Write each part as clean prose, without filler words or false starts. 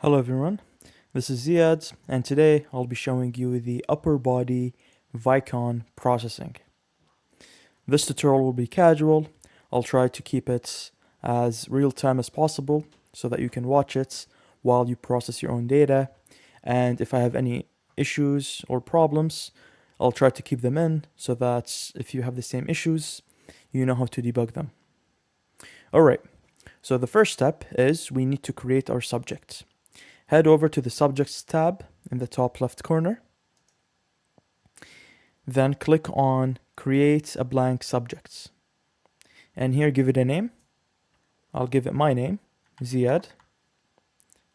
Hello everyone, this is Ziad, and today I'll be showing you the upper body VICON processing. This tutorial will be casual. I'll try to keep it as real time as possible so that you can watch it while you process your own data. And if I have any issues or problems, I'll try to keep them in so that if you have the same issues, you know how to debug them. Alright, so the first step is we need to create our subject. Head over to the Subjects tab in the top left corner. Then click on Create a Blank Subject. And here give it a name. I'll give it my name, Ziad,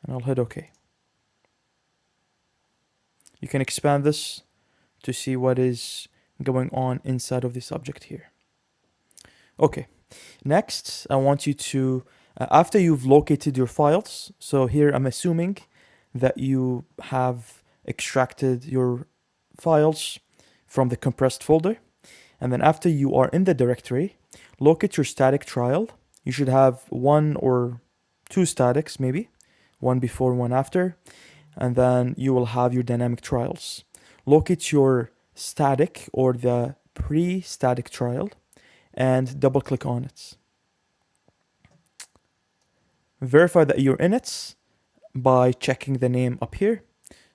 and I'll hit OK. You can expand this to see what is going on inside of the subject here. Okay, next I want you to after you've located your files, so here I'm assuming that you have extracted your files from the compressed folder, and then after you are in the directory, locate your static trial. You should have one or two statics, maybe one before, one after, and then you will have your dynamic trials. Locate your static or the pre-static trial and double click on it. Verify that you're in it by checking the name up here.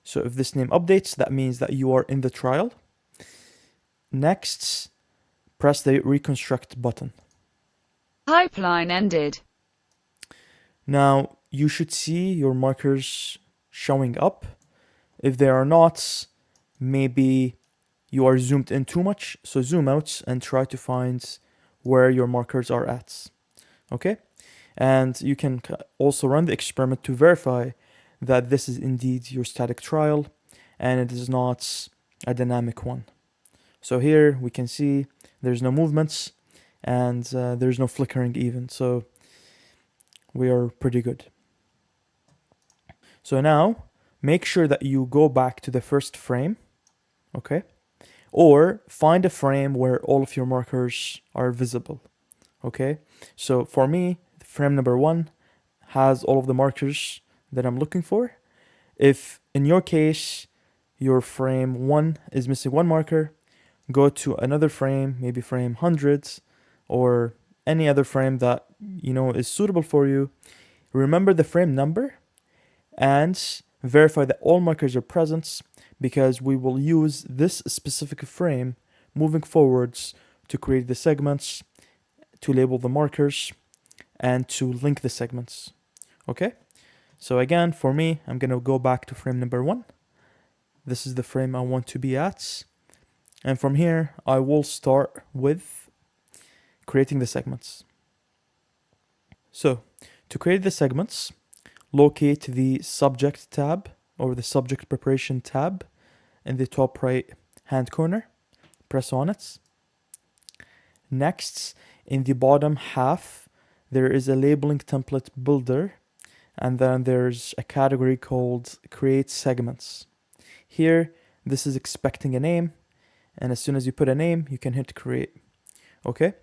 So if this name updates, that means that you are in the trial. Next, press the reconstruct button. Pipeline ended. Now you should see your markers showing up. If they are not, maybe you are zoomed in too much. So zoom out and try to find where your markers are at. Okay? And you can also run the experiment to verify that this is indeed your static trial and it is not a dynamic one. So here we can see there's no movements and there's no flickering even. So we are pretty good. So now make sure that you go back to the first frame, okay? Or find a frame where all of your markers are visible, okay? So for me, frame number 1 has all of the markers that I'm looking for. If in your case, your frame 1 is missing one marker, go to another frame, maybe frame 100 or any other frame that you know is suitable for you. Remember the frame number and verify that all markers are present, because we will use this specific frame moving forwards to create the segments, to label the markers, and to link the segments. Okay? So again, for me, I'm going to go back to frame number 1. This is the frame I want to be at. And from here, I will start with creating the segments. So to create the segments, locate the Subject tab or the Subject Preparation tab in the top right hand corner. Press on it. Next, in the bottom half, there is a labeling template builder, and then there's a category called Create Segments. Here, this is expecting a name, and as soon as you put a name, you can hit create. Okay?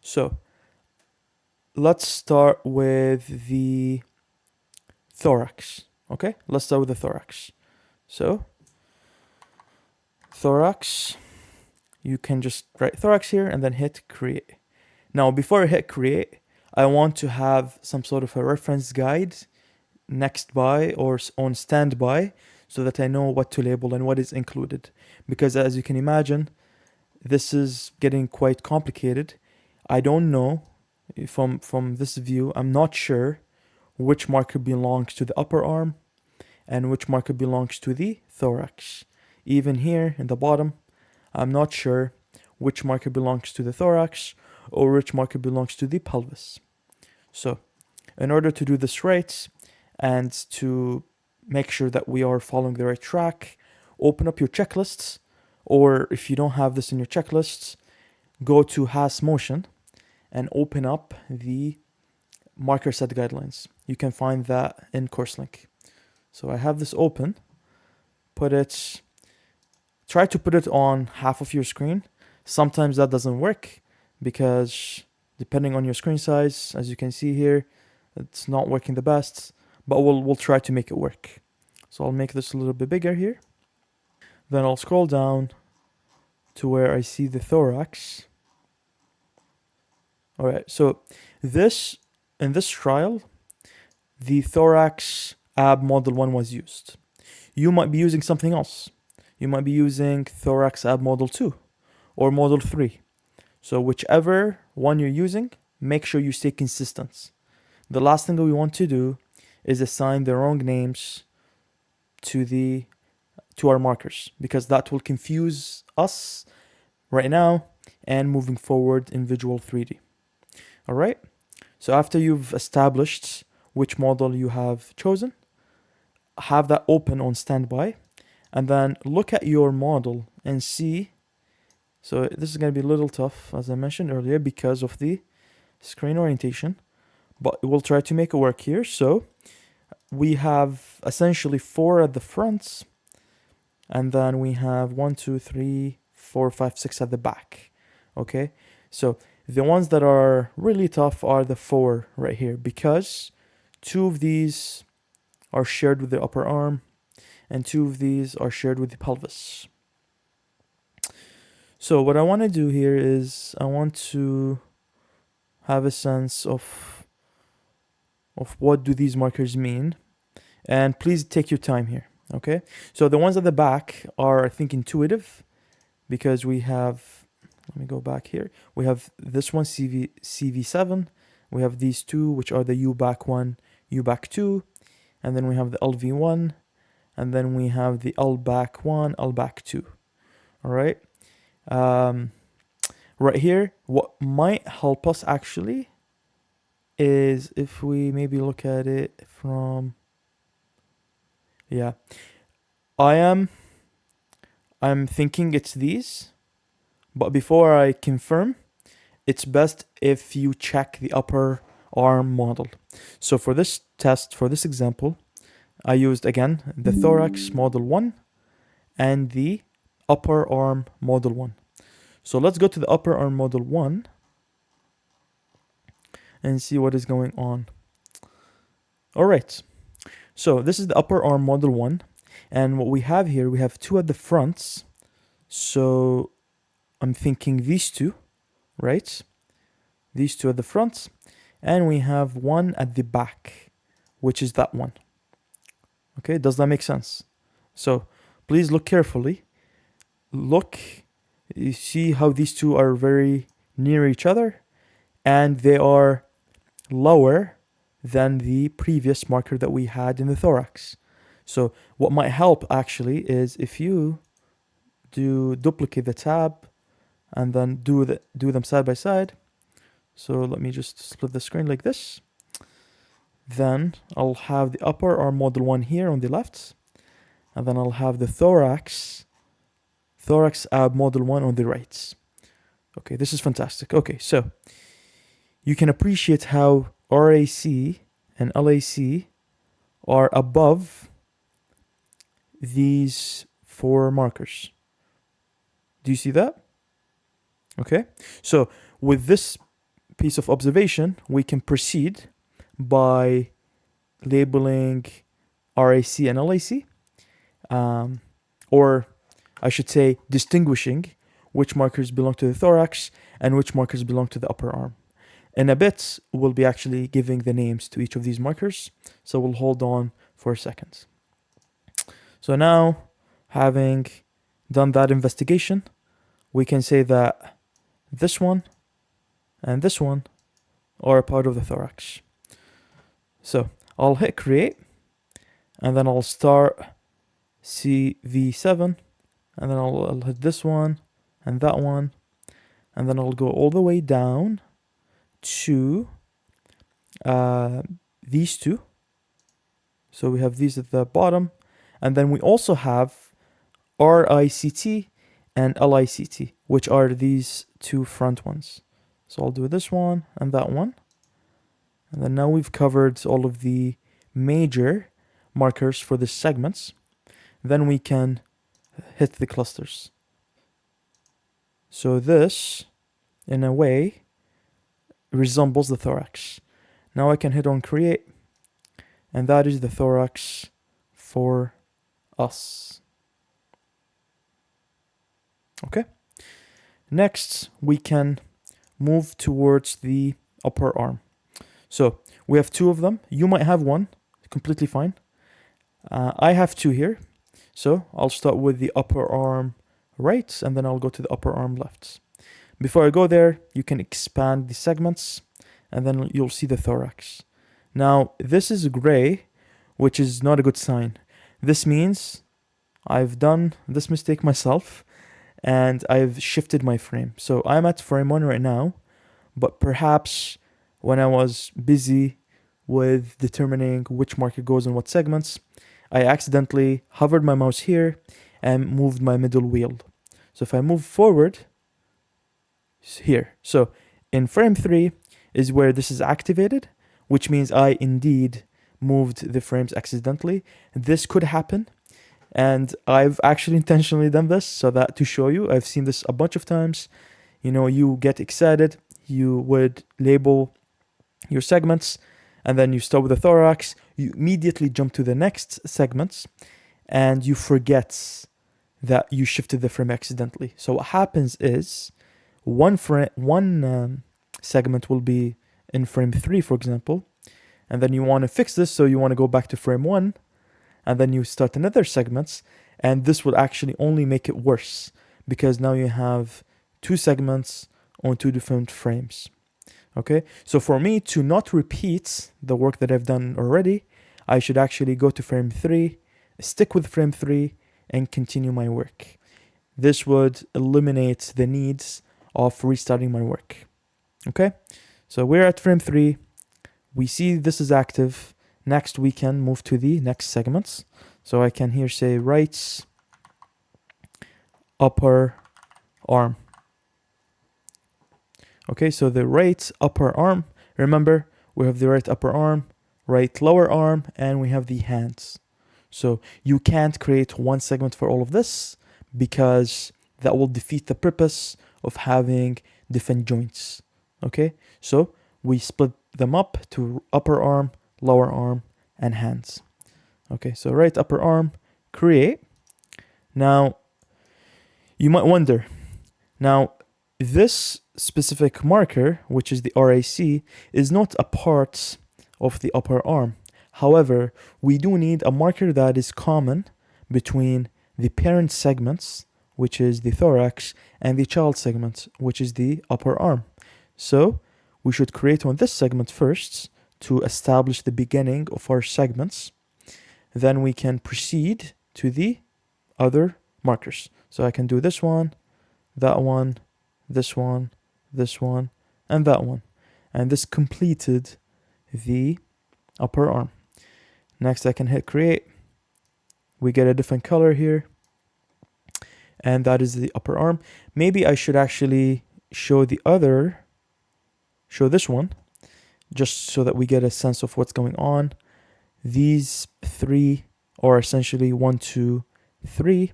So let's start with the thorax. Okay, let's start with the thorax. So thorax, you can just write thorax here and then hit create. Now before I hit create, I want to have some sort of a reference guide next by or on standby so that I know what to label and what is included, because as you can imagine, this is getting quite complicated. I don't know, from this view, I'm not sure which marker belongs to the upper arm and which marker belongs to the thorax. Even here in the bottom, I'm not sure which marker belongs to the thorax or which marker belongs to the pelvis. So in order to do this right and to make sure that we are following the right track, open up your checklists, or if you don't have this in your checklists, go to Has Motion and open up the marker set guidelines. You can find that in course link. So I have this open. Try to put it on half of your screen. Sometimes that doesn't work because depending on your screen size, as you can see here, it's not working the best. but we'll try to make it work. So I'll make this a little bit bigger here. Then I'll scroll down to where I see the thorax. All right, so in this trial, the thorax ab model 1 was used. You might be using something else. You might be using thorax ab model 2 or model 3. So whichever one you're using, make sure you stay consistent. The last thing that we want to do is assign the wrong names to our markers, because that will confuse us right now and moving forward in Visual 3D. All right, so after you've established which model you have chosen, have that open on standby, and then look at your model and see. So this is going to be a little tough, as I mentioned earlier, because of the screen orientation, but we'll try to make it work here. So we have essentially 4 at the front, and then we have 1, 2, 3, 4, 5, 6 at the back. Okay, so the ones that are really tough are the 4 right here, because 2 of these are shared with the upper arm and 2 of these are shared with the pelvis. So what I want to do here is I want to have a sense of what do these markers mean, and please take your time here. Okay, so the ones at the back are, I think, intuitive, because we have, let me go back here, we have this one, CV7, we have these 2, which are the U back 1, U back 2, and then we have the LV1, and then we have the L back 1, L back 2. All right, right here, what might help us actually is if we maybe look at it from, yeah, I'm thinking it's these, but before I confirm, it's best if you check the upper arm model. So for this test, for this example, I used again the thorax model 1 and the upper arm model 1. So let's go to the upper arm model 1 and see what is going on. All right, so this is the upper arm model 1, and what we have here, we have 2 at the fronts. So I'm thinking these 2, right? These 2 at the front, and we have 1 at the back, which is that one. Okay, does that make sense? So please look carefully. Look, you see how these 2 are very near each other, and they are lower than the previous marker that we had in the thorax. So what might help actually is if you duplicate the tab and then do them side by side. So let me just split the screen like this. Then I'll have the upper arm model 1 here on the left, and then I'll have the thorax ab model 1 on the right. Okay, this is fantastic. Okay, so you can appreciate how RAC and LAC are above these 4 markers. Do you see that? Okay, so with this piece of observation, we can proceed by labeling RAC and LAC, or I should say distinguishing which markers belong to the thorax and which markers belong to the upper arm. In a bit, we'll be actually giving the names to each of these markers, so we'll hold on for a second. So now, having done that investigation, we can say that this one and this one are a part of the thorax. So I'll hit create, and then I'll start CV7, and then I'll hit this one and that one, and then I'll go all the way down to these 2. So we have these at the bottom, and then we also have RICT and LICT, which are these 2 front ones. So I'll do this one and that one, and then now we've covered all of the major markers for the segments. Then we can hit the clusters. So this, in a way, resembles the thorax. Now I can hit on create, And that is the thorax for us. Okay. Next, we can move towards the upper arm. So we have two of them. You might have one, completely fine. I have two here. So I'll start with the upper arm right, and then I'll go to the upper arm left. Before I go there, you can expand the segments, and then you'll see the thorax. Now, this is gray, which is not a good sign. This means I've done this mistake myself, and I've shifted my frame. So I'm at frame 1 right now, but perhaps when I was busy with determining which marker goes in what segments, I accidentally hovered my mouse here and moved my middle wheel. So if I move forward, here. So in frame 3 is where this is activated, which means I indeed moved the frames accidentally. This could happen, and I've actually intentionally done this so that to show you. I've seen this a bunch of times. You know, you get excited, you would label your segments, and then you start with the thorax, you immediately jump to the next segments, and you forget that you shifted the frame accidentally. So what happens is one segment will be in frame 3, for example, and then you want to fix this, so you want to go back to frame 1, and then you start another segments, and this will actually only make it worse because now you have two segments on two different frames. Okay, so for me to not repeat the work that I've done already, I should actually go to frame 3, stick with frame 3, and continue my work. This would eliminate the needs of restarting my work. Okay, so we're at frame 3. We see this is active. Next, we can move to the next segments. So I can here say right upper arm. Okay, so the right upper arm, remember, we have the right upper arm, right lower arm, and we have the hands. So you can't create one segment for all of this because that will defeat the purpose of having different joints. Okay, so we split them up to upper arm, lower arm, and hands. Okay, so right upper arm, create. Now, you might wonder, now this specific marker, which is the RAC, is not a part of the upper arm. However, we do need a marker that is common between the parent segments, which is the thorax, and the child segment, which is the upper arm. So we should create on this segment first to establish the beginning of our segments. Then we can proceed to the other markers. So I can do this one, this one, and that one. And this completed the upper arm. Next, I can hit create. We get a different color here. And that is the upper arm. Maybe I should actually show this one, just so that we get a sense of what's going on. These three are essentially 1, 2, 3.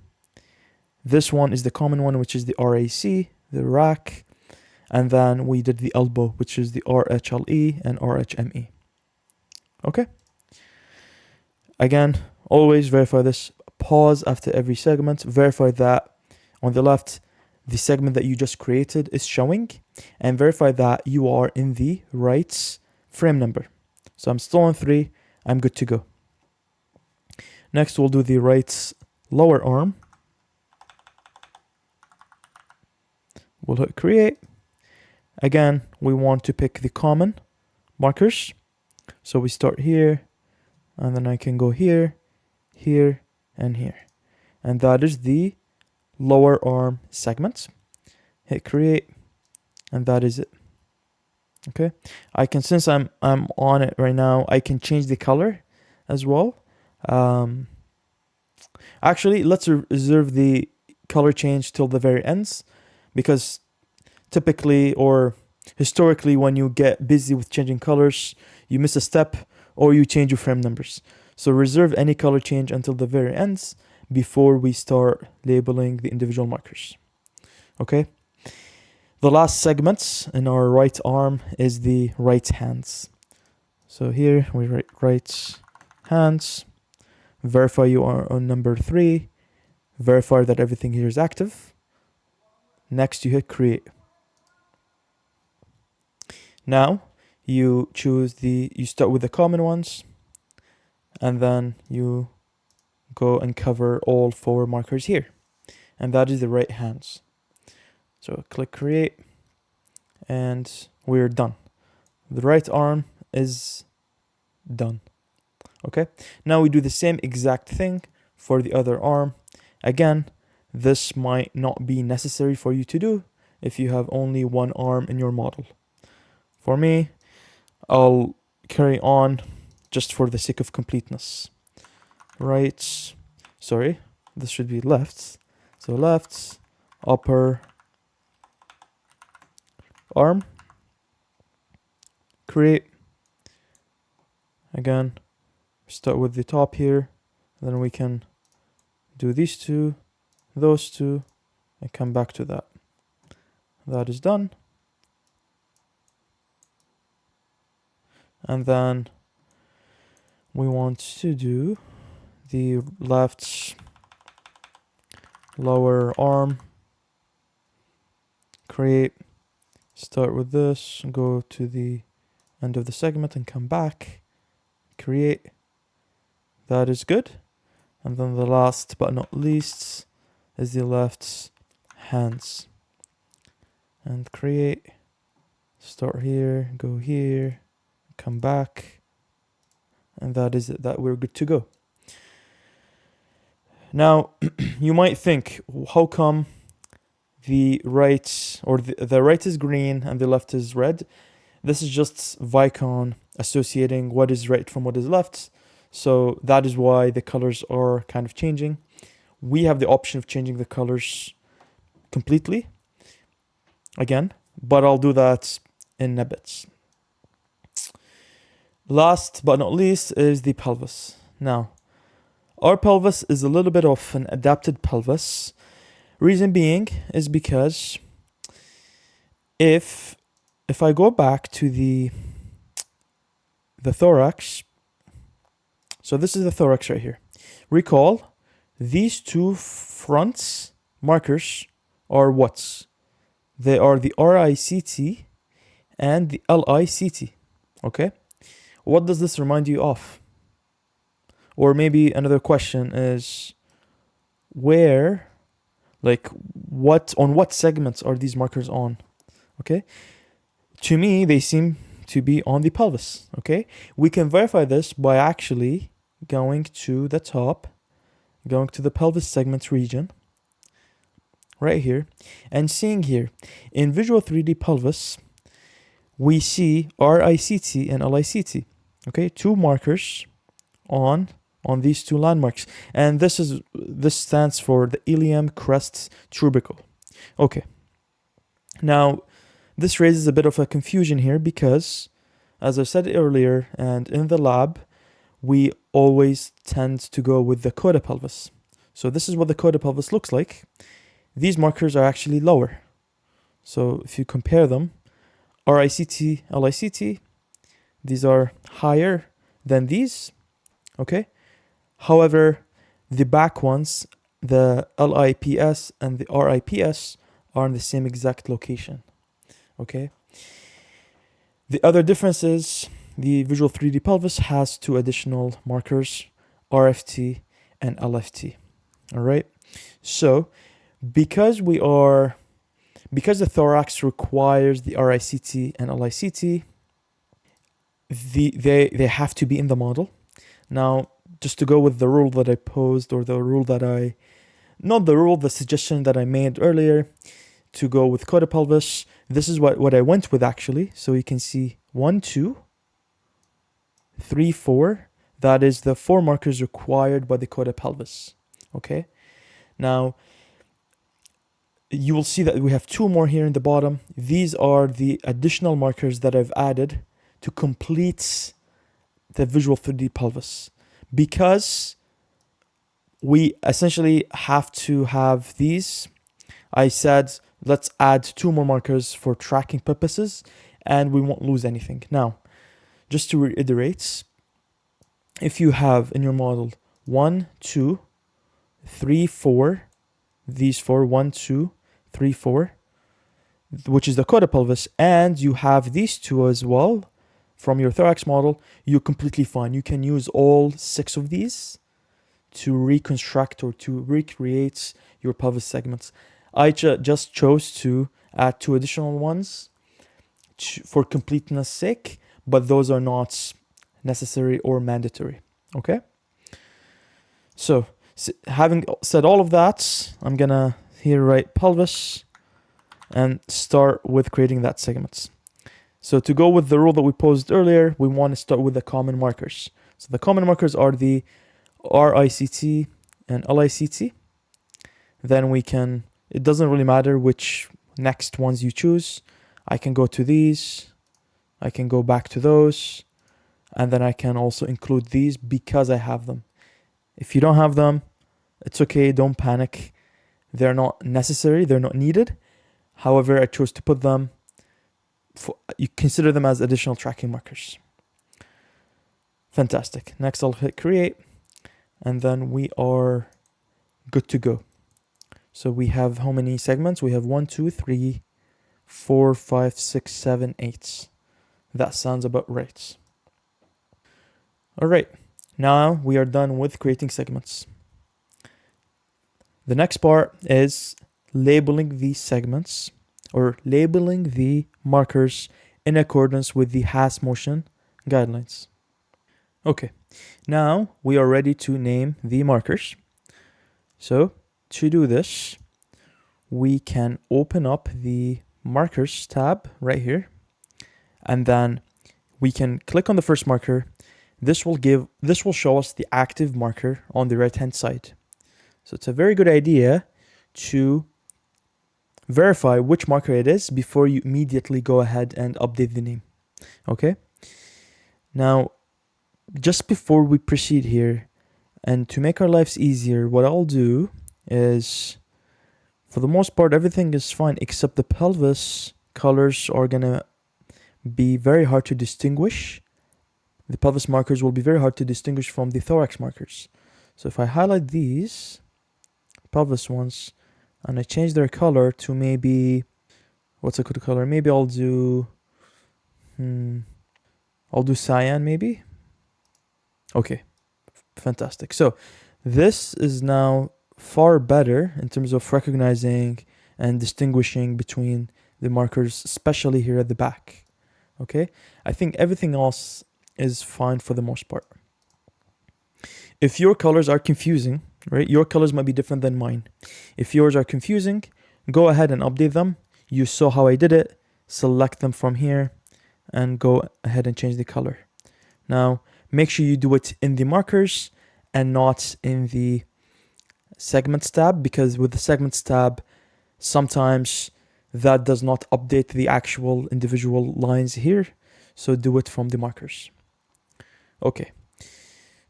This one is the common one, which is the RAC, the rack. And then we did the elbow, which is the RHLE and RHME. Okay. Again, always verify this. Pause after every segment. Verify that on the left, the segment that you just created is showing. And verify that you are in the right frame number. So I'm still on 3. I'm good to go. Next, we'll do the right lower arm. We'll hit create. Again, we want to pick the common markers. So we start here, and then I can go here, here, and here. And that is the lower arm segment. Hit create, and that is it. Okay, I can, since I'm on it right now, I can change the color as well. Actually, let's reserve the color change till the very ends, because typically or historically when you get busy with changing colors, you miss a step or you change your frame numbers. So reserve any color change until the very ends before we start labeling the individual markers. Okay. The last segment in our right arm is the right hands. So here we write right hands, verify you are on number 3, verify that everything here is active. Next, you hit create. Now, you start with the common ones, and then you go and cover all 4 markers here. And that is the right hands. So click create, and we're done. The right arm is done. Okay, now we do the same exact thing for the other arm. Again, this might not be necessary for you to do if you have only one arm in your model. For me, I'll carry on just for the sake of completeness. Right, sorry, this should be left. So left, upper arm, create. Again, start with the top here, then we can do these two, those two, and come back to that. That is done. And then we want to do the left lower arm, create, start with this, go to the end of the segment and come back, create. That is good. And then the last but not least is the left hands. And create, start here, go here, come back. And that is it, that we're good to go. Now, you might think, how come the right, or the right is green and the left is red? This is just VICON associating what is right from what is left. So that is why the colors are kind of changing. We have the option of changing the colors completely again, but I'll do that in a bit. Last but not least is the pelvis. Now, our pelvis is a little bit of an adapted pelvis. Reason being is because if I go back to the thorax, so this is the thorax right here. Recall, these 2 fronts markers are what? They are the RICT and the LICT, okay? What does this remind you of? Or maybe another question is, on what segments are these markers on? Okay, to me, they seem to be on the pelvis, okay? We can verify this by actually going to the top, going to the pelvis segments region, right here, and seeing here, in Visual 3D Pelvis, we see RICT and LICT, okay? 2 markers on these 2 landmarks, and this stands for the ilium crest tubercle. Okay, now this raises a bit of a confusion here because, as I said earlier, and in the lab, we always tend to go with the coda pelvis. So this is what the coda pelvis looks like. These markers are actually lower. So if you compare them, RICT, LICT, these are higher than these, okay? However, the back ones, the LIPS and the RIPS, are in the same exact location, okay? The other difference is the Visual 3D Pelvis has 2 additional markers, RFT and LFT, all right? So because the thorax requires the RICT and LICT, they have to be in the model. Now, just to go with the rule that I posed, or the suggestion that I made earlier, to go with coda pelvis, this is what I went with actually. So you can see 1, 2, 3, 4. That is the 4 markers required by the coda pelvis. Okay. Now, you will see that we have 2 more here in the bottom. These are the additional markers that I've added to complete the Visual 3D Pelvis, because we essentially have to have these. I said, let's add 2 more markers for tracking purposes, and we won't lose anything. Now, just to reiterate, if you have in your model 1, 2, 3, 4, these four, 1, 2, 3, 4, which is the coda pelvis, and you have these two as well from your thorax model, you're completely fine. You can use all 6 of these to reconstruct or to recreate your pelvis segments. I just chose to add 2 additional ones for completeness sake, but those are not necessary or mandatory. Okay? So, having said all of that, I'm gonna here write pelvis and start with creating that segments. So to go with the rule that we posed earlier, we want to start with the common markers. So the common markers are the RICT and LICT. Then we can, it doesn't really matter which next ones you choose. I can go to these, I can go back to those, and then I can also include these because I have them. If you don't have them, it's okay, don't panic. They're not necessary, they're not needed. However, I chose to put them, you consider them as additional tracking markers. Fantastic. Next, I'll hit create, and then we are good to go. So we have how many segments? We have 1, 2, 3, 4, 5, 6, 7, 8. That sounds about right. All right, now we are done with creating segments. The next part is labeling these segments or labeling the markers in accordance with the Haas motion guidelines. Okay, now we are ready to name the markers. So to do this, we can open up the markers tab right here, and then we can click on the first marker. This will show us the active marker on the right hand side. So it's a very good idea to verify which marker it is before you immediately go ahead and update the name. Okay? Now, just before we proceed here, and to make our lives easier, what I'll do is, for the most part, everything is fine except the pelvis colors are gonna be very hard to distinguish. The pelvis markers will be very hard to distinguish from the thorax markers. So if I highlight these pelvis ones and I change their color to maybe, what's a good color? Maybe I'll do cyan maybe. Okay, fantastic. So this is now far better in terms of recognizing and distinguishing between the markers, especially here at the back. Okay, I think everything else is fine for the most part. If your colors are confusing, right, your colors might be different than mine. If yours are confusing, go ahead and update them. You saw how I did it. Select them from here and go ahead and change the color. Now, make sure you do it in the markers and not in the segments tab, because with the segments tab, sometimes that does not update the actual individual lines here. So do it from the markers. Okay.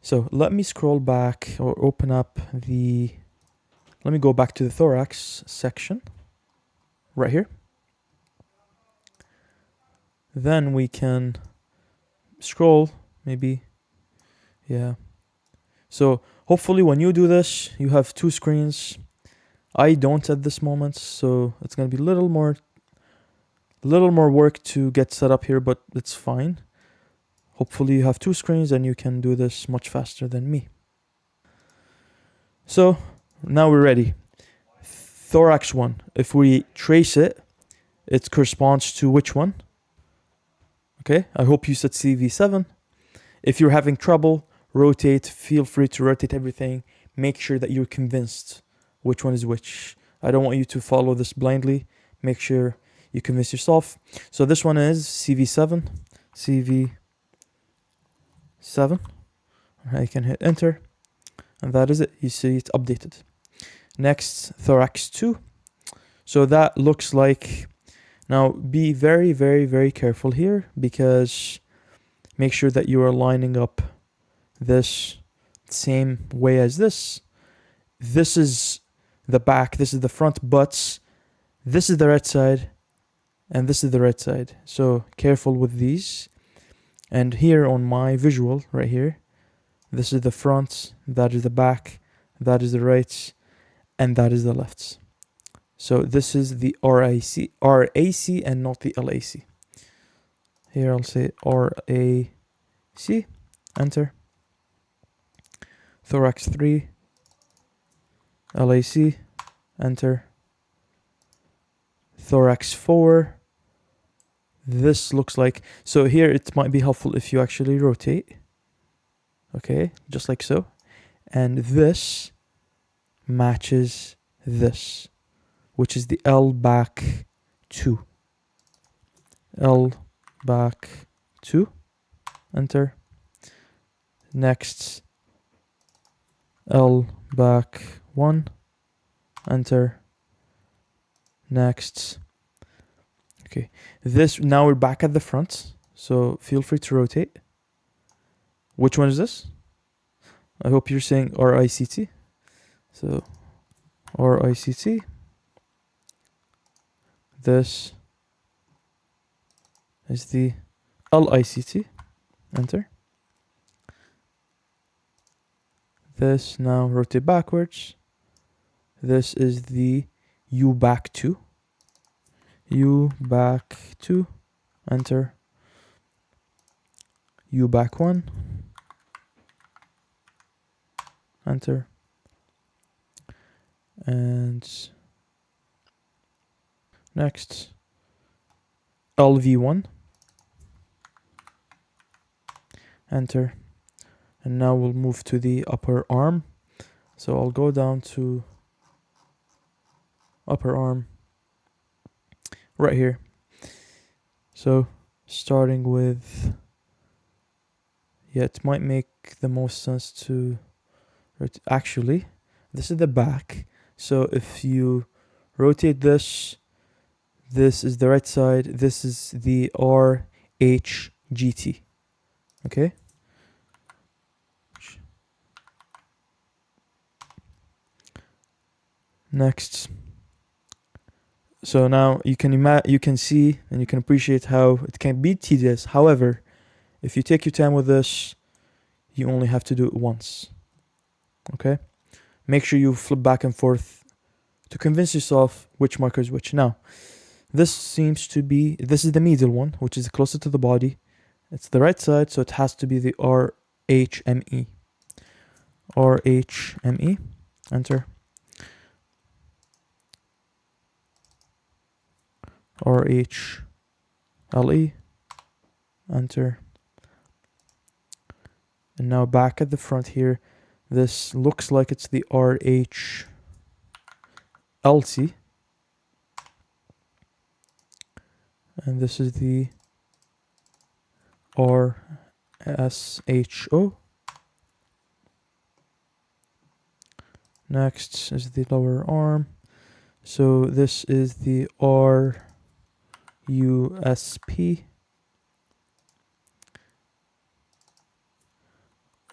So let me scroll back or open up the, let me go back to the thorax section right here. Then we can scroll maybe. Yeah. So hopefully when you do this, you have 2 screens. I don't at this moment, so it's going to be a little more work to get set up here, but it's fine. Hopefully you have 2 screens and you can do this much faster than me. So now we're ready. Thorax 1, if we trace it, it corresponds to which one? Okay, I hope you said CV7. If you're having trouble, rotate, feel free to rotate everything. Make sure that you're convinced which one is which. I don't want you to follow this blindly. Make sure you convince yourself. So this one is CV7. CV7. I can hit enter, and that is it. You see it's updated. Next, thorax 2. So that looks like, now be very, very, very careful here, because make sure that you are lining up this same way as this. This is the back, this is the front, but this is the right side and this is the right side. So careful with these. And here on my visual right here, This is the front, that is the back, that is the right, and that is the left. So this is the RAC and not the LAC. Here I'll say RAC, enter. Thorax 3, LAC, enter. Thorax 4. This looks like, so here it might be helpful if you actually rotate. Okay, just like so. And this matches this, which is the L back 2. L back 2, enter. Next, L back 1, enter. Next. Okay, this, now we're back at the front, so feel free to rotate. Which one is this? I hope you're saying RICT. So RICT. This is the LICT. Enter. This, now rotate backwards. This is the U back 2. U back 2. Enter. U back 1. Enter. And next, LV1. Enter. And now we'll move to the upper arm. So I'll go down to upper arm right here. So starting with, yeah, it might make the most sense to, actually, this is the back. So if you rotate this, this is the right side, this is the RHGT. Okay? Next. So now you can see and you can appreciate how it can be tedious. However, if you take your time with this, you only have to do it once. Okay? Make sure you flip back and forth to convince yourself which marker is which. Now, this seems to be, this is the middle one, which is closer to the body. It's the right side, so it has to be the RHME. RHME. Enter. RHLE. Enter. And now back at the front here, this looks like it's the RHLC. And this is the RSHO. Next is the lower arm. So this is the RUSP.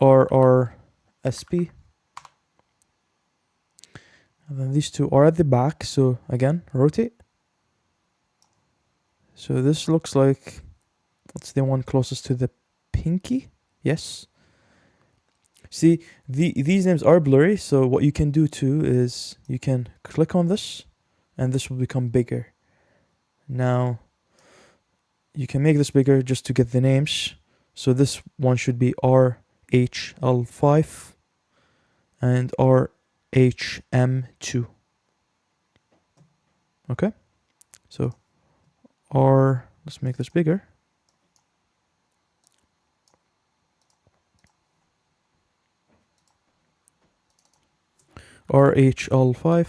RRSP. And then these two are at the back. So again, rotate. So this looks like it's the one closest to the pinky. Yes. See, these names are blurry. So what you can do too is you can click on this and this will become bigger. Now you can make this bigger just to get the names. So this one should be RHL5 and RHM2. Okay. So let's make this bigger. RHL5,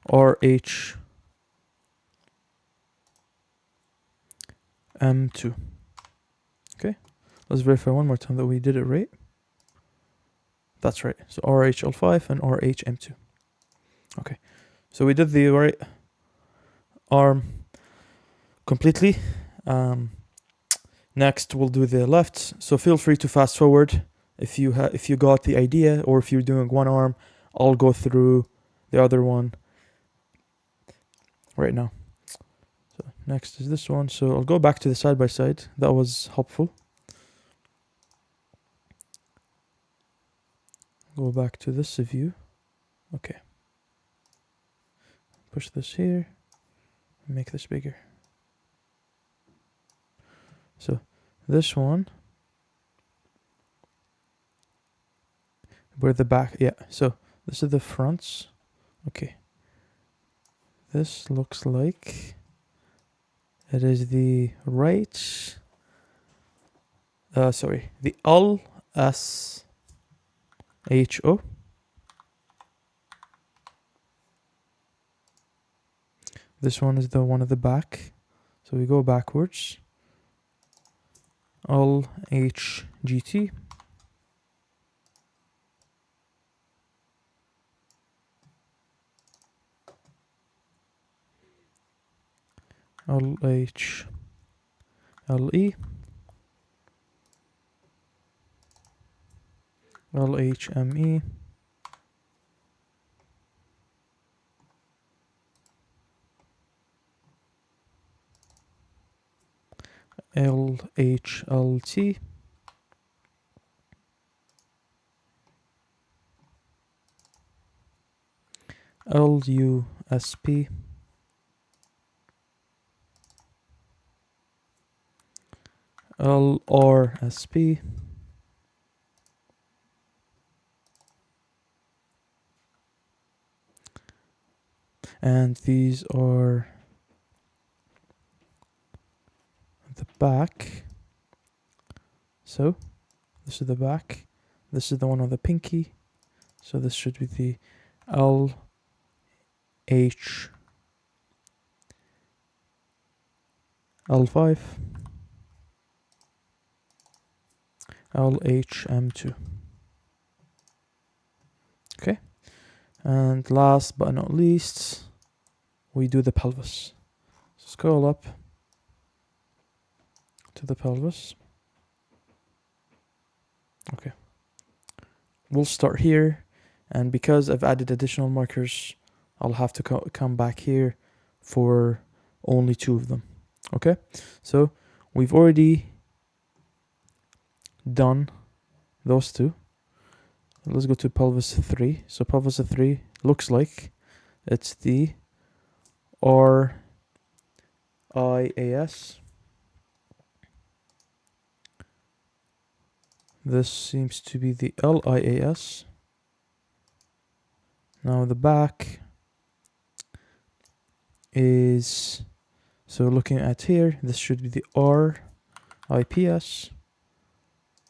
RHM2. Okay, let's verify one more time that we did it right. That's right. So RHL5 and RHM2. Okay, so we did the right arm completely. Next, we'll do the left. So feel free to fast forward if you got the idea, or if you're doing one arm, I'll go through the other one right now. So next is this one. So I'll go back to the side by side. That was helpful. Go back to this view. Okay. Push this here. Make this bigger. So this one, where the back, yeah. So this is the fronts. Okay. This looks like it is the right. Sorry, the LSHO. This one is the one at the back. So we go backwards. LHGT. LHLE. LHME. LHLT. LUSP. LRSP. And these are the back. So this is the back. This is the one with the pinky. So this should be the LH L5 LHM2. Okay, and last but not least, we do the pelvis. So scroll up to the pelvis. Okay, we'll start here, and because I've added additional markers, I'll have to come back here for only 2 of them. Okay, so we've already done those 2. Let's go to pelvis 3. So pelvis 3 looks like it's the RIAS. This seems to be the LIAS. Now the back is, so looking at here, this should be the RIPS,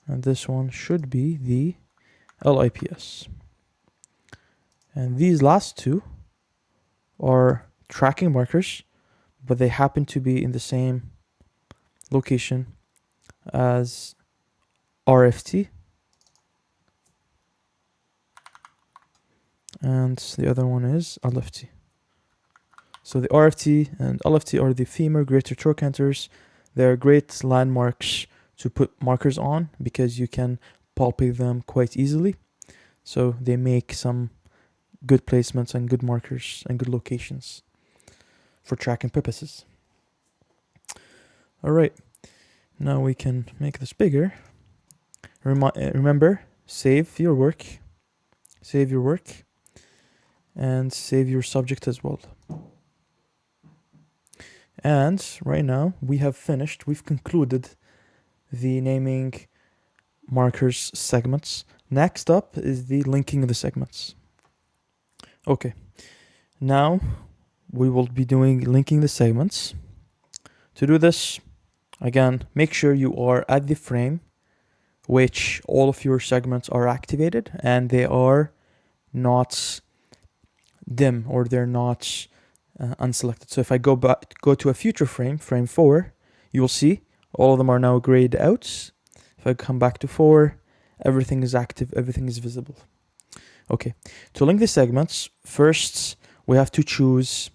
and this one should be the LIPS. And these last 2 are tracking markers, but they happen to be in the same location as RFT, and the other one is LFT. So the RFT and LFT are the femur greater trochanters. They're great landmarks to put markers on because you can palpate them quite easily. So they make some good placements and good markers and good locations for tracking purposes. All right, now we can make this bigger. Remember, save your work, and save your subject as well. And right now we have finished, we've concluded the naming markers segments. Next up is the linking of the segments. Okay, now we will be doing linking the segments. To do this, again, make sure you are at the frame which all of your segments are activated and they are not dim, or they're not unselected. So if I go to a future frame, frame 4, you will see all of them are now grayed out. If I come back to 4, everything is active, everything is visible. Okay, to link the segments, first we have to choose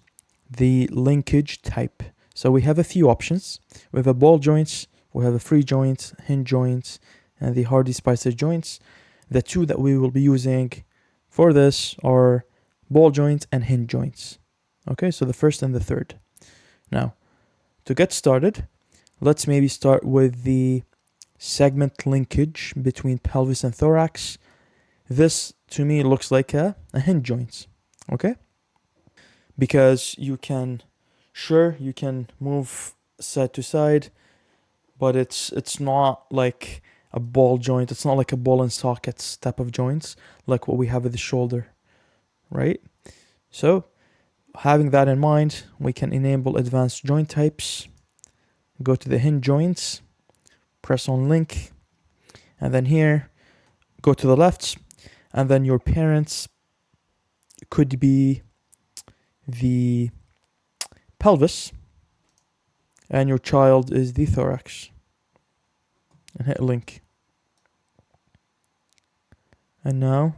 the linkage type. So we have a few options. We have a ball joint, we have a free joint, hinge joint, and the Hardy Spicer joints. The 2 that we will be using for this are ball joints and hinge joints. Okay, so the first and the third. Now, to get started, let's maybe start with the segment linkage between pelvis and thorax. This to me looks like a hinge joint, okay? Because you can move side to side, but it's not like a ball joint. It's not like a ball and sockets type of joints like what we have with the shoulder, right? So having that in mind, we can enable advanced joint types, go to the hinge joints, press on link, and then here, go to the left, and then your parents could be the pelvis, and your child is the thorax. And hit link. And now,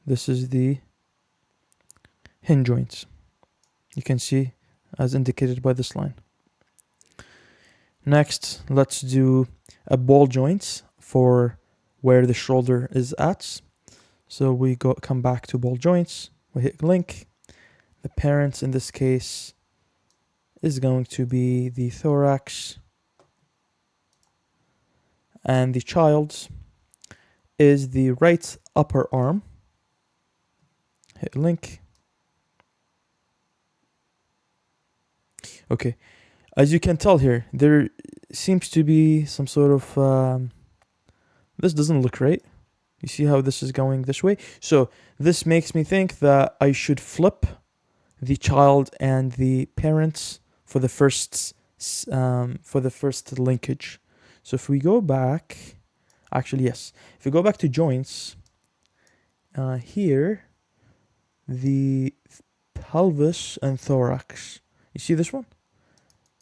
this is the hinge joints. You can see as indicated by this line. Next, let's do a ball joint for where the shoulder is at. So we come back to ball joints, we hit link. The parent in this case is going to be the thorax, and the child is the right upper arm. Hit link. Okay, as you can tell here, there seems to be some sort of this doesn't look right. You see how this is going this way? So this makes me think that I should flip the child and the parents for the first linkage. So if we go back, actually yes, if we go back to joints, here, the pelvis and thorax. You see this one?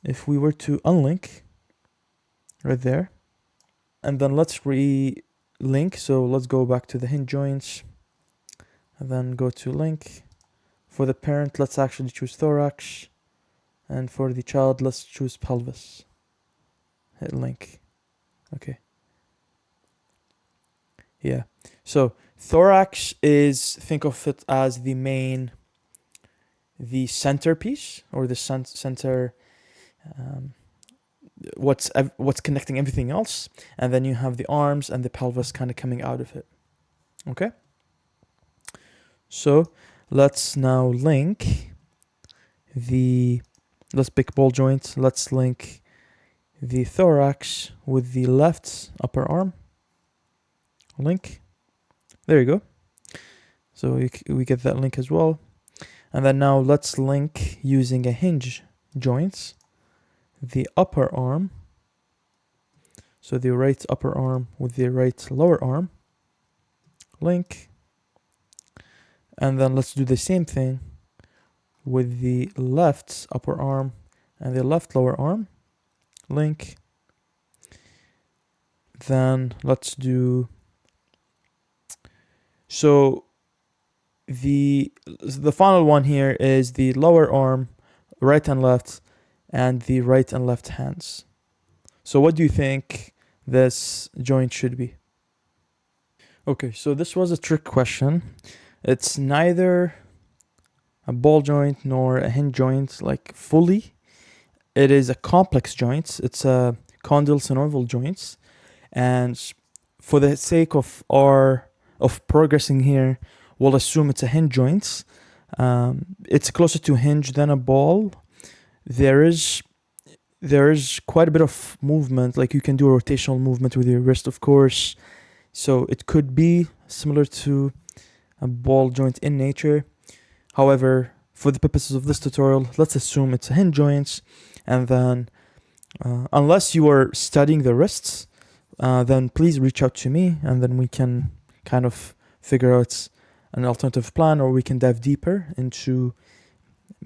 If we were to unlink, right there, and then let's re-link. So let's go back to the hinge joints, and then go to link. For the parent, let's actually choose thorax, and for the child, let's choose pelvis. Hit link. Okay. Yeah. So thorax is, think of it as the centerpiece, or the center, what's connecting everything else, and then you have the arms and the pelvis kind of coming out of it. Okay. So let's now link let's pick ball joint. Let's link the thorax with the left upper arm. Link. There you go. So we get that link as well. And then now let's link using a hinge joint the upper arm. So the right upper arm with the right lower arm. Link. And then let's do the same thing with the left upper arm and the left lower arm. Link. Then let's do, so the final one here is the lower arm, right and left, and the right and left hands. So what do you think this joint should be? Okay, so this was a trick question. It's neither a ball joint nor a hinge joint, like fully. It is a complex joint. It's a condyle synovial joint. And for the sake of progressing here, we'll assume it's a hinge joint. It's closer to hinge than a ball. There is quite a bit of movement, like you can do a rotational movement with your wrist, of course. So it could be similar to a ball joint in nature. However, for the purposes of this tutorial, let's assume it's a hinge joint. And then, unless you are studying the wrists, then please reach out to me, and then we can kind of figure out an alternative plan, or we can dive deeper into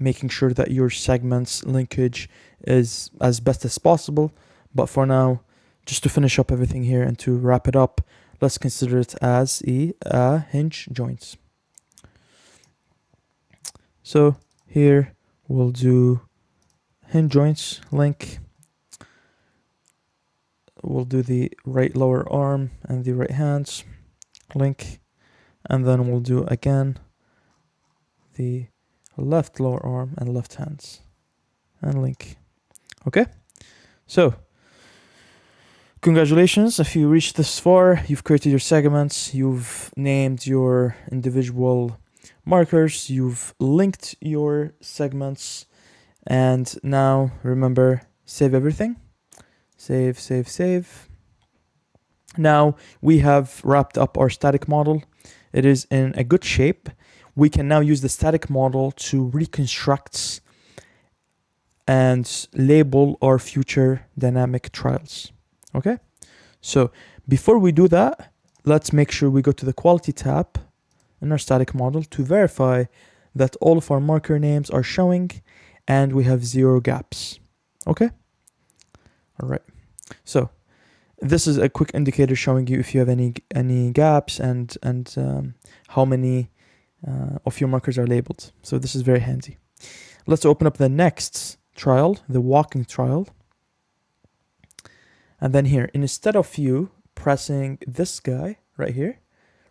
making sure that your segment's linkage is as best as possible. But for now, just to finish up everything here and to wrap it up, let's consider it as a hinge joint. So here we'll do hinge joints, link. We'll do the right lower arm and the right hands, link. And then we'll do again the left lower arm and left hands, and link. Okay, so congratulations if you reached this far. You've created your segments, you've named your individual markers, you've linked your segments, and now remember, save everything. Save, save, save. Now we have wrapped up our static model. It is in a good shape. We can now use the static model to reconstruct and label our future dynamic trials. Okay? So before we do that, let's make sure we go to the quality tab in our static model to verify that all of our marker names are showing and we have 0 gaps. Okay? All right. So this is a quick indicator showing you if you have any gaps and how many of your markers are labeled. So this is very handy. Let's open up the next trial, the walking trial. And then here, instead of you pressing this guy right here,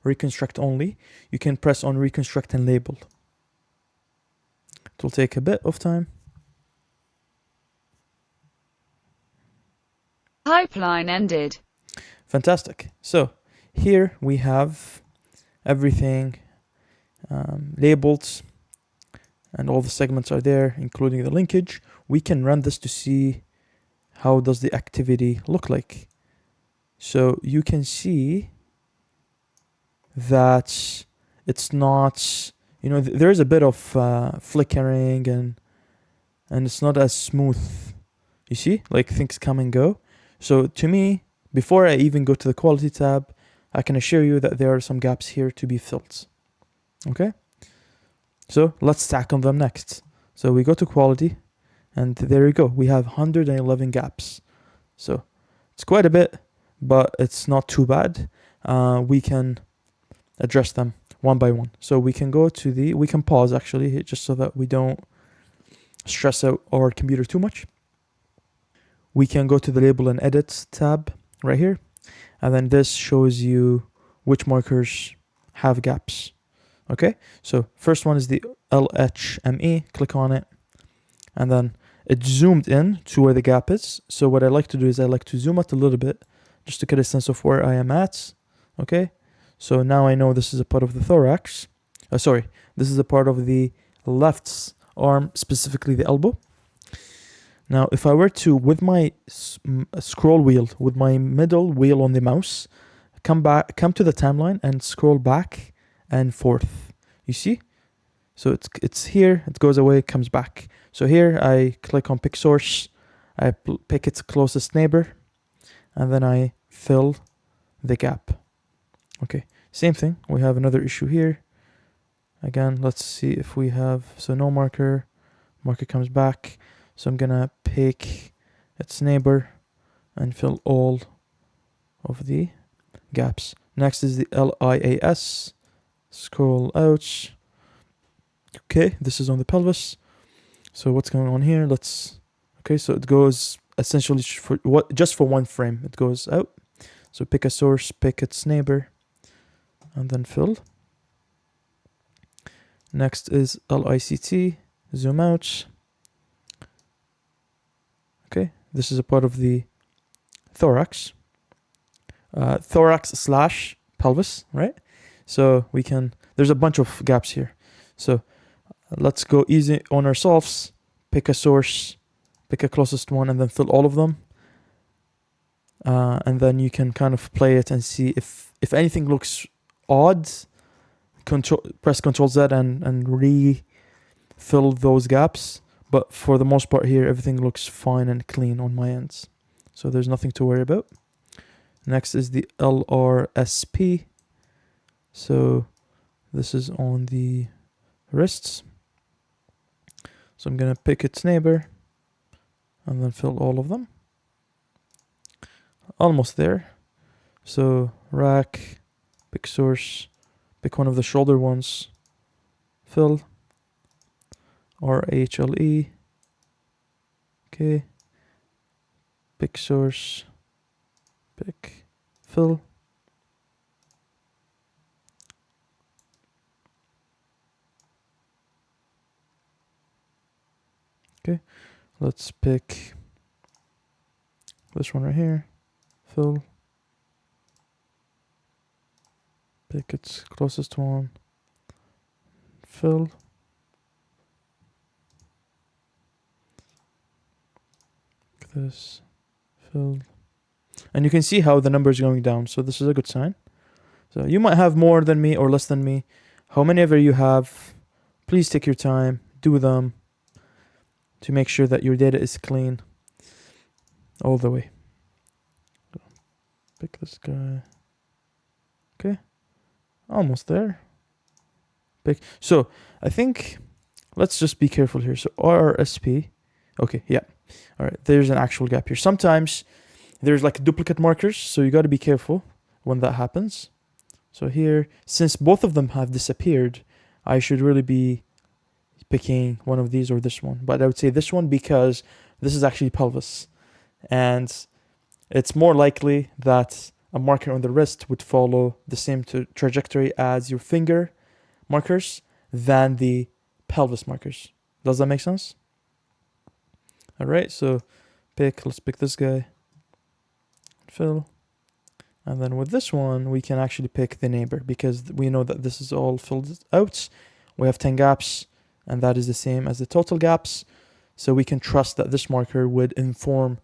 reconstruct only, you can press on reconstruct and label. It will take a bit of time. Pipeline ended. Fantastic. So here we have everything labeled and all the segments are there, including the linkage. We can run this to see how does the activity look like. So you can see that it's not, there is a bit of flickering and it's not as smooth. You see, like things come and go. So to me, before I even go to the quality tab, I can assure you that there are some gaps here to be filled. Okay? So let's tackle them next. So we go to quality, and there we go. We have 111 gaps. So it's quite a bit, but it's not too bad. We can address them one by one. So we can go to we can pause actually, just so that we don't stress out our computer too much. We can go to the label and edit tab right here. And then this shows you which markers have gaps. Okay, so first one is the LHME, click on it. And then it's zoomed in to where the gap is. So what I like to do is I like to zoom out a little bit just to get a sense of where I am at. Okay, so now I know this is a part of the thorax. This is a part of the left arm, specifically the elbow. Now, if I were to, with my scroll wheel, with my middle wheel on the mouse, come to the timeline and scroll back and forth. You see? So it's here, it goes away, it comes back. So here I click on pick source, I pick its closest neighbor, and then I fill the gap. Okay, same thing, we have another issue here. Again, let's see if we have, so no marker comes back. So I'm gonna pick its neighbor and fill all of the gaps. Next is the LIAS. Scroll out. Okay, this is on the pelvis. So what's going on here? Okay, so it goes essentially just for one frame. It goes out. So pick a source, pick its neighbor, and then fill. Next is LICT. Zoom out. Okay, this is a part of the thorax. Thorax / pelvis, right? So there's a bunch of gaps here. So let's go easy on ourselves. Pick a source, pick a closest one, and then fill all of them. And then you can kind of play it and see if anything looks odd. Press Ctrl Z and refill those gaps. But for the most part here, everything looks fine and clean on my ends. So there's nothing to worry about. Next is the LRSP. So this is on the wrists. So I'm going to pick its neighbor and then fill all of them. Almost there. So rack, pick source, pick one of the shoulder ones, fill. RHLE. Okay. Pick source, pick, fill. Okay, let's pick This one right here. Fill. Pick its closest one. Fill. This. Fill. And you can see how the number is going down. So this is a good sign. So you might have more than me or less than me. How many ever you have, please take your time. Do them to make sure that your data is clean all the way. Pick this guy. Okay. Almost there. Pick. So I think let's just be careful here. So RRSP. Okay, yeah. All right, there's an actual gap here. Sometimes there's like duplicate markers, so you got to be careful when that happens. So here, since both of them have disappeared, I should really be picking one of these or this one. But I would say this one because this is actually pelvis. And it's more likely that a marker on the wrist would follow the same trajectory as your finger markers than the pelvis markers. Does that make sense? All right, so let's pick this guy. Fill. And then with this one, we can actually pick the neighbor because we know that this is all filled out. We have 10 gaps, and that is the same as the total gaps. So we can trust that this marker would inform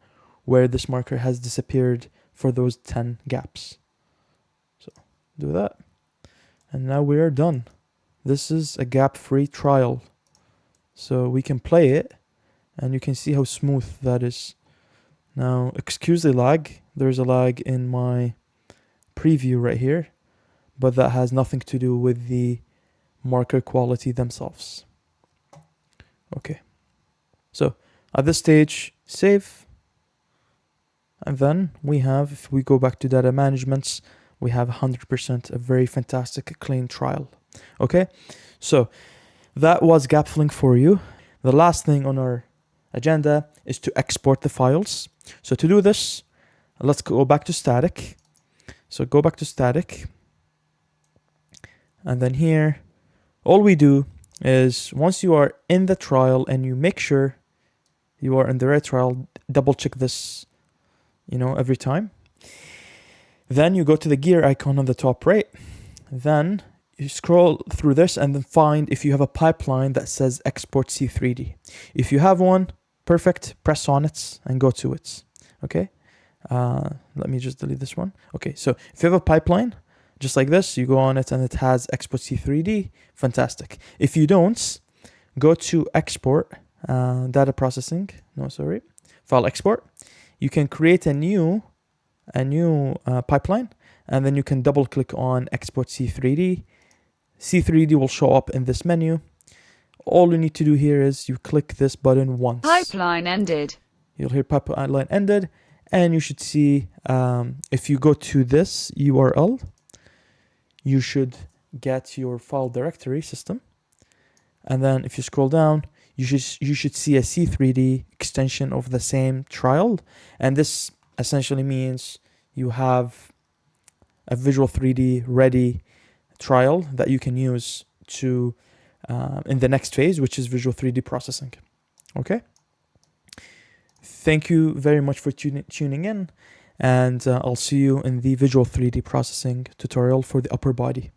where this marker has disappeared for those 10 gaps. So do that. And now we are done. This is a gap-free trial. So we can play it, and you can see how smooth that is. Now, excuse the lag. There's a lag in my preview right here, but that has nothing to do with the marker quality themselves. Okay. So at this stage, save. And then we have, if we go back to data managements, we have 100% a very fantastic clean trial. Okay. So that was gap filling for you. The last thing on our agenda is to export the files. So to do this, let's go back to static. So go back to static. And then here, all we do is once you are in the trial and you make sure you are in the right trial, double check this, every time. Then you go to the gear icon on the top right. Then you scroll through this and then find if you have a pipeline that says export C3D. If you have one, perfect, press on it and go to it. Okay. Let me just delete this one. Okay. So if you have a pipeline just like this, you go on it and it has export C3D. Fantastic. If you don't, go to export, data processing. No, sorry. File export. You can create a new pipeline, and then you can double click on export C3D. C3D will show up in this menu. All you need to do here is you click this button once. Pipeline ended. You'll hear pipeline ended, and you should see if you go to this URL, you should get your file directory system. And then if you scroll down, you should see a C3D extension of the same trial. And this essentially means you have a Visual 3D ready trial that you can use to in the next phase, which is Visual 3D processing. Okay. Thank you very much for tuning in, and I'll see you in the Visual 3D processing tutorial for the upper body.